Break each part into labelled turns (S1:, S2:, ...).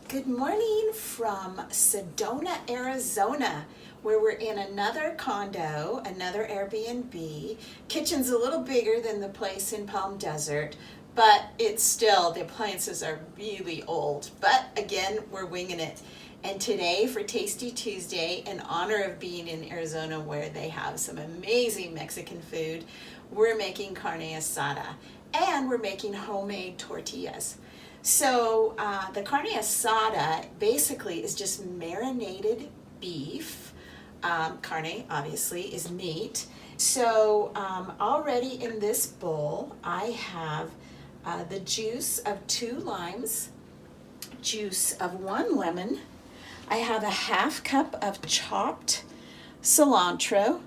S1: Good morning from Sedona, Arizona, where we're in another condo, another Airbnb. Kitchen's a little bigger than the place in Palm Desert, but it's still, the appliances are really old. But again, we're winging it. And today for Tasty Tuesday, in honor of being in Arizona where they have some amazing Mexican food, we're making carne asada and we're making homemade tortillas. So the carne asada basically is just marinated beef. Carne obviously is meat. So already in this bowl I have the juice of 2 limes, juice of 1 lemon. I have a half cup of chopped cilantro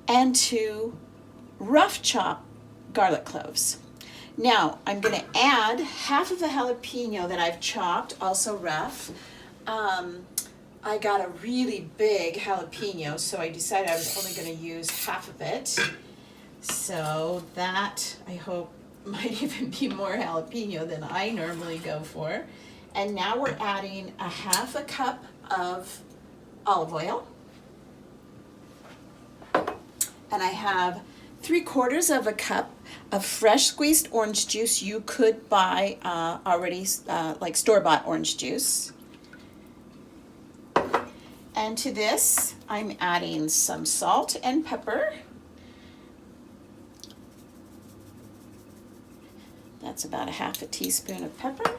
S1: and 2 rough chopped garlic cloves. Now, I'm going to add half of a jalapeno that I've chopped, also rough. I got a really big jalapeno, so I decided I was only going to use half of it. So that, I hope, might even be more jalapeno than I normally go for. And now we're adding a half a cup of olive oil. And I have 3/4 of a cup of fresh squeezed orange juice. You could buy already like store-bought orange juice. And to this, I'm adding some salt and pepper. That's about a half a teaspoon of pepper.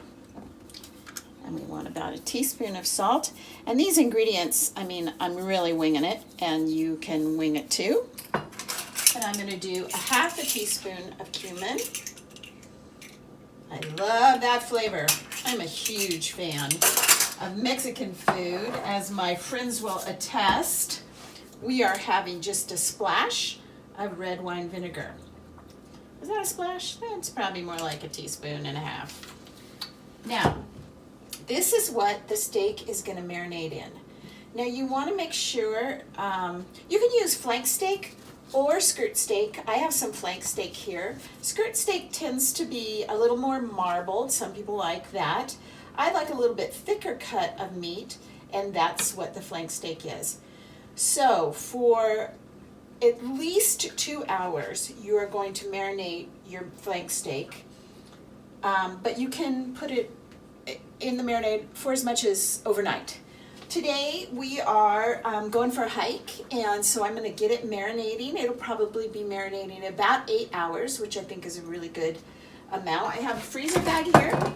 S1: And we want about a teaspoon of salt. And these ingredients, I mean, I'm really winging it, and you can wing it too. And I'm going to do a half a teaspoon of cumin. I love that flavor. I'm a huge fan of Mexican food, as my friends will attest. We are having just a splash of red wine vinegar. Is that a splash? That's probably more like a teaspoon and a half. Now, this is what the steak is going to marinate in. Now you want to make sure, you can use flank steak or skirt steak. I have some flank steak here. Skirt steak tends to be a little more marbled. Some people like that. I like a little bit thicker cut of meat, and that's what the flank steak is. So for at least 2 hours, you are going to marinate your flank steak. But you can put it in the marinade for as much as overnight. Today we are going for a hike, and so I'm going to get it marinating. It'll probably be marinating about 8 hours, which I think is a really good amount. I have a freezer bag here.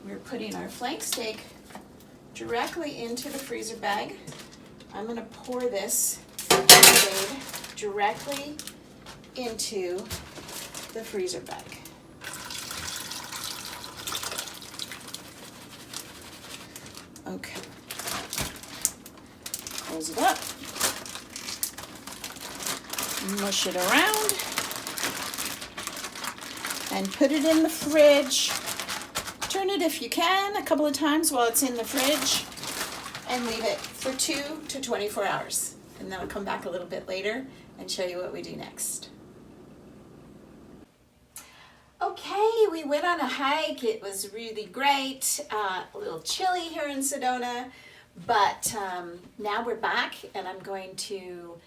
S1: We're putting our flank steak directly into the freezer bag. I'm going to pour this marinade directly into the freezer bag. Okay, close it up, mush it around, and put it in the fridge. Turn it if you can a couple of times while it's in the fridge, and leave it for 2 to 24 hours. And then I'll come back a little bit later and show you what we do next. Okay, we went on a hike. It was really great. A little chilly here in Sedona, but now we're back, and I'm going to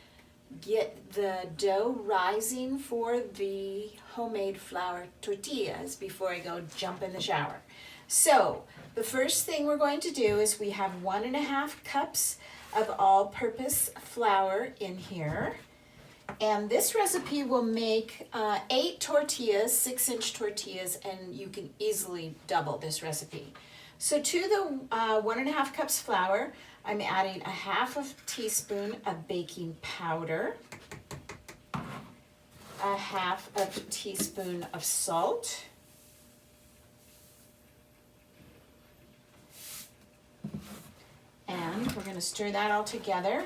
S1: get the dough rising for the homemade flour tortillas before I go jump in the shower. So the first thing we're going to do is we have 1.5 cups of all-purpose flour in here. And this recipe will make 8 tortillas, 6-inch tortillas, and you can easily double this recipe. So to the 1.5 cups flour, I'm adding a half a teaspoon of baking powder, a half of a teaspoon of salt, and we're going to stir that all together.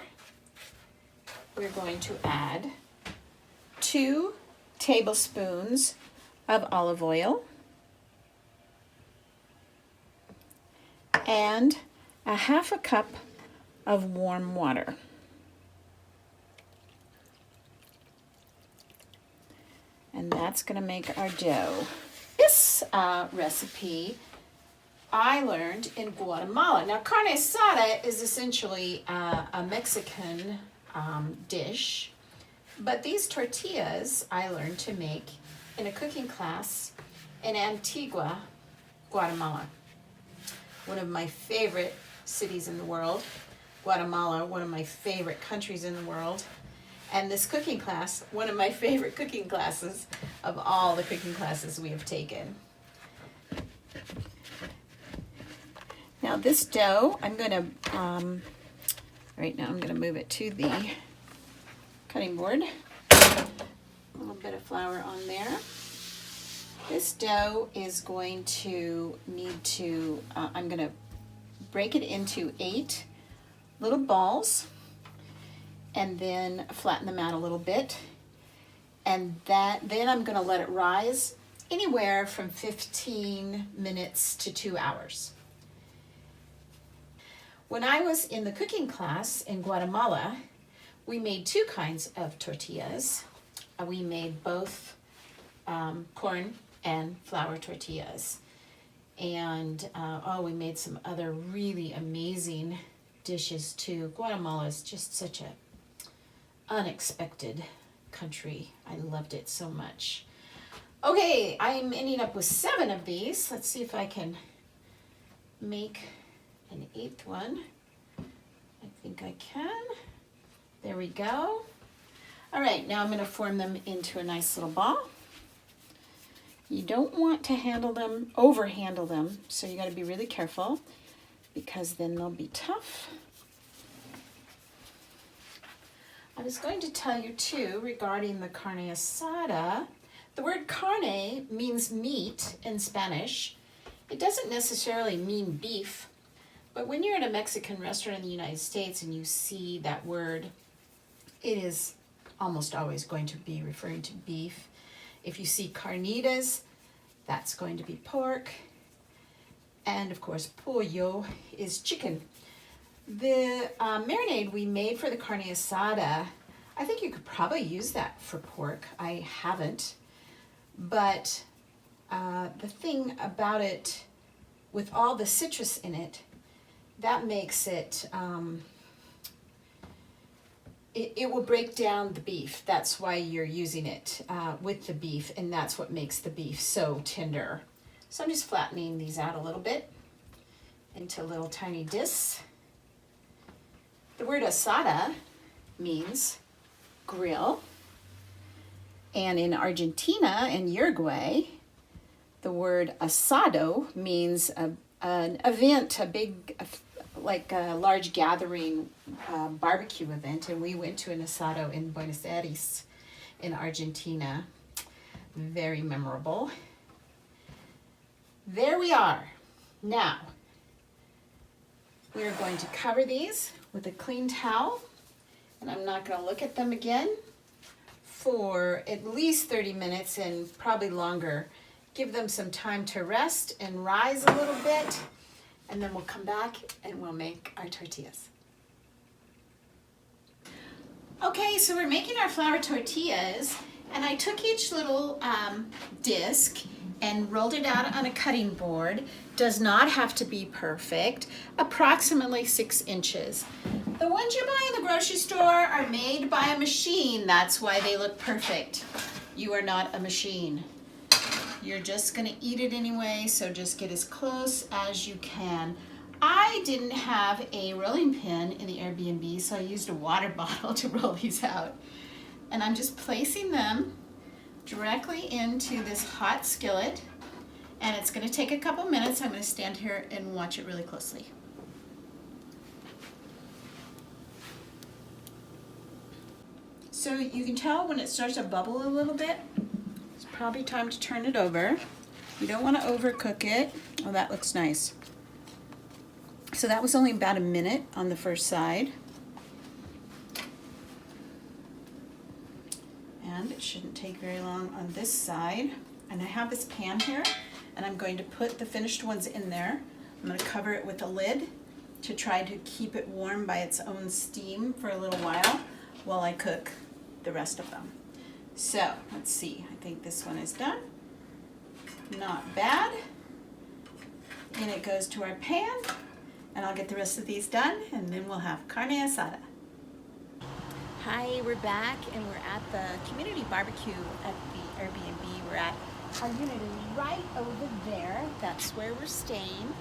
S1: We're going to add 2 tablespoons of olive oil and a half a cup of warm water. And that's going to make our dough. This recipe I learned in Guatemala. Now, carne asada is essentially a Mexican dish, but these tortillas I learned to make in a cooking class in Antigua, Guatemala. One of my favorite cities in the world. Guatemala, one of my favorite countries in the world. And this cooking class, one of my favorite cooking classes of all the cooking classes we have taken. Now this dough, I'm gonna, right now I'm gonna move it to the cutting board. A little bit of flour on there. This dough is going to need to, I'm gonna break it into 8 little balls and then flatten them out a little bit. And then I'm gonna let it rise anywhere from 15 minutes to 2 hours. When I was in the cooking class in Guatemala, we made 2 kinds of tortillas. We made both corn and flour tortillas. And we made some other really amazing dishes too. Guatemala is just such a unexpected country. I loved it so much. Okay, I'm ending up with 7 of these. Let's see if I can make an 8th one. I think I can. There we go. All right, now I'm going to form them into a nice little ball. You don't want to overhandle them, so you got to be really careful because then they'll be tough. I was going to tell you too regarding the carne asada. The word carne means meat in Spanish. It doesn't necessarily mean beef, but when you're in a Mexican restaurant in the United States and you see that word, it is almost always going to be referring to beef. If you see carnitas, that's going to be pork. And of course, pollo is chicken. The marinade we made for the carne asada, I think you could probably use that for pork. I haven't. But the thing about it, with all the citrus in it, that makes it, it will break down the beef. That's why you're using it with the beef, and that's what makes the beef so tender. So I'm just flattening these out a little bit into little tiny discs. The word asada means grill. And in Argentina and Uruguay, the word asado means an event, a big, like a large gathering barbecue event. And we went to an asado in Buenos Aires in Argentina. Very memorable. There we are. Now, we are going to cover these with a clean towel, and I'm not going to look at them again for at least 30 minutes and probably longer. Give them some time to rest and rise a little bit, and then we'll come back and we'll make our tortillas. Okay, so we're making our flour tortillas, and I took each little disc and rolled it out on a cutting board. Does not have to be perfect. Approximately 6 inches. The ones you buy in the grocery store are made by a machine. That's why they look perfect. You are not a machine. You're just gonna eat it anyway, so just get as close as you can. I didn't have a rolling pin in the Airbnb, so I used a water bottle to roll these out. And I'm just placing them directly into this hot skillet, and it's going to take a couple minutes. I'm going to stand here and watch it really closely. So you can tell when it starts to bubble a little bit, it's probably time to turn it over. You don't want to overcook it. Oh, that looks nice. So that was only about a minute on the first side. And it shouldn't take very long on this side. And I have this pan here, and I'm going to put the finished ones in there. I'm going to cover it with a lid to try to keep it warm by its own steam for a little while I cook the rest of them. So let's see, I think this one is done. Not bad. And it goes to our pan, and I'll get the rest of these done, and then we'll have carne asada. Hi, we're back, and we're at the community barbecue at the Airbnb we're at. Our unit is right over there. That's where we're staying.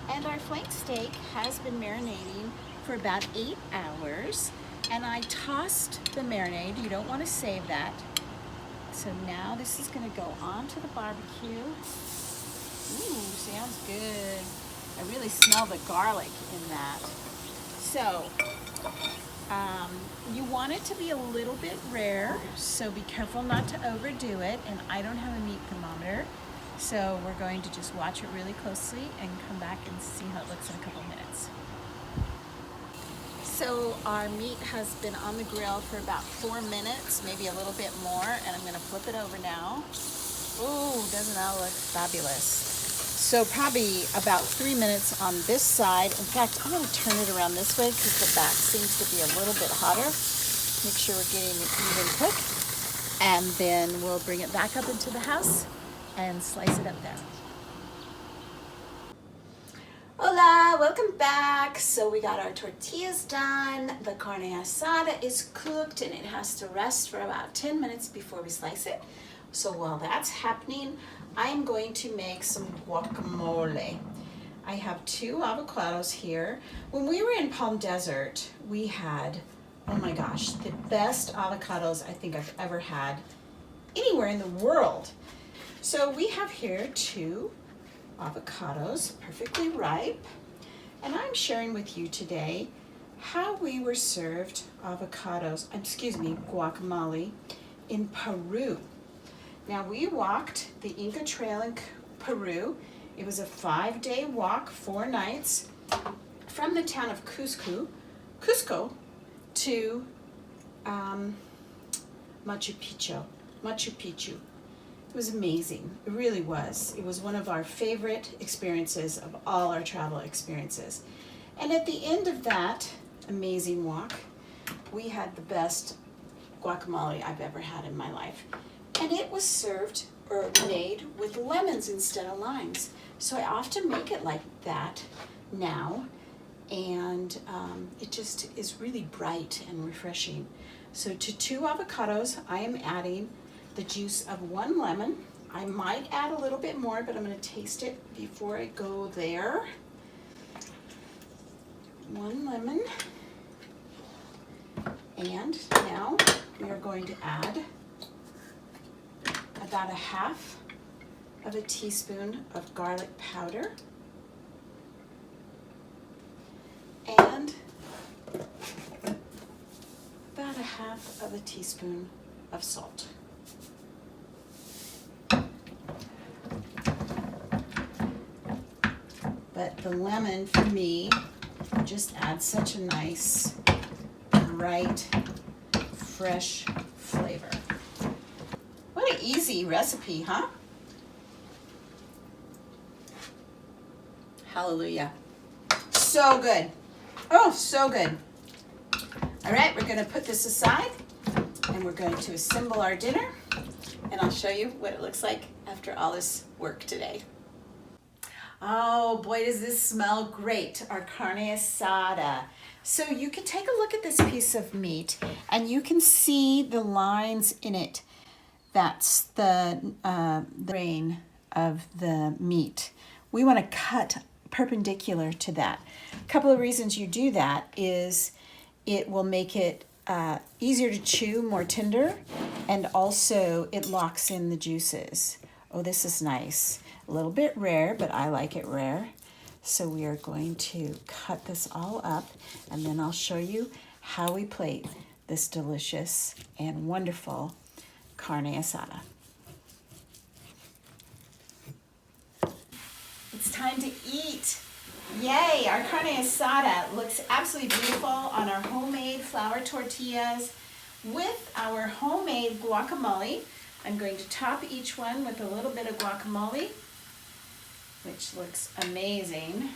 S1: And our flank steak has been marinating for about 8 hours. And I tossed the marinade. You don't want to save that. So now this is going to go onto the barbecue. Ooh, sounds good. I really smell the garlic in that. So, you want it to be a little bit rare, so be careful not to overdo it. And I don't have a meat thermometer, so we're going to just watch it really closely and come back and see how it looks in a couple minutes. So our meat has been on the grill for about 4 minutes, maybe a little bit more, and I'm gonna flip it over now. Ooh, doesn't that look fabulous? So probably about 3 minutes on this side. In fact, I'm gonna turn it around this way because the back seems to be a little bit hotter. Make sure we're getting it even cook. And then we'll bring it back up into the house and slice it up there. Hola, welcome back. So we got our tortillas done. The carne asada is cooked and it has to rest for about 10 minutes before we slice it. So while that's happening, I'm going to make some guacamole. I have 2 avocados here. When we were in Palm Desert, we had, oh my gosh, the best avocados I think I've ever had anywhere in the world. So we have here 2 avocados, perfectly ripe. And I'm sharing with you today how we were served guacamole in Peru. Now we walked the Inca Trail in Peru. It was a 5-day walk, 4 nights, from the town of Cusco to Machu Picchu. It was amazing. It really was. It was one of our favorite experiences of all our travel experiences. And at the end of that amazing walk, we had the best guacamole I've ever had in my life. And it was served or made with lemons instead of limes. So I often make it like that now. And it just is really bright and refreshing. So to 2 avocados, I am adding the juice of 1 lemon. I might add a little bit more, but I'm going to taste it before I go there. 1 lemon. And now we are going to add about 1/2 of a teaspoon of garlic powder and about 1/2 of a teaspoon of salt. But the lemon for me just adds such a nice, bright, fresh flavor. What an easy recipe, huh? Hallelujah. So good. Oh, so good. All right, we're going to put this aside and we're going to assemble our dinner, and I'll show you what it looks like after all this work today. Oh boy, does this smell great, our carne asada. So you can take a look at this piece of meat and you can see the lines in it. That's the grain of the meat. We want to cut perpendicular to that. A couple of reasons you do that is it will make it easier to chew, more tender, and also it locks in the juices. Oh, this is nice. A little bit rare, but I like it rare. So we are going to cut this all up, and then I'll show you how we plate this delicious and wonderful carne asada. It's time to eat. Yay, our carne asada looks absolutely beautiful on our homemade flour tortillas with our homemade guacamole. I'm going to top each one with a little bit of guacamole, which looks amazing.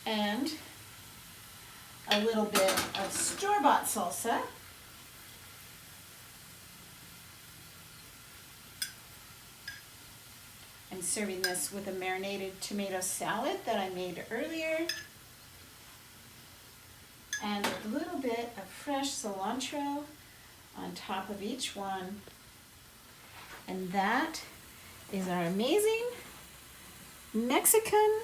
S1: And a little bit of store-bought salsa. I'm serving this with a marinated tomato salad that I made earlier. And a little bit of fresh cilantro on top of each one. And that is our amazing Mexican,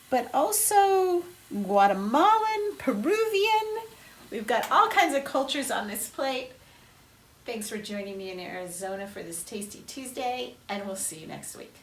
S1: but also Guatemalan, Peruvian. We've got all kinds of cultures on this plate. Thanks for joining me in Arizona for this Tasty Tuesday, and we'll see you next week.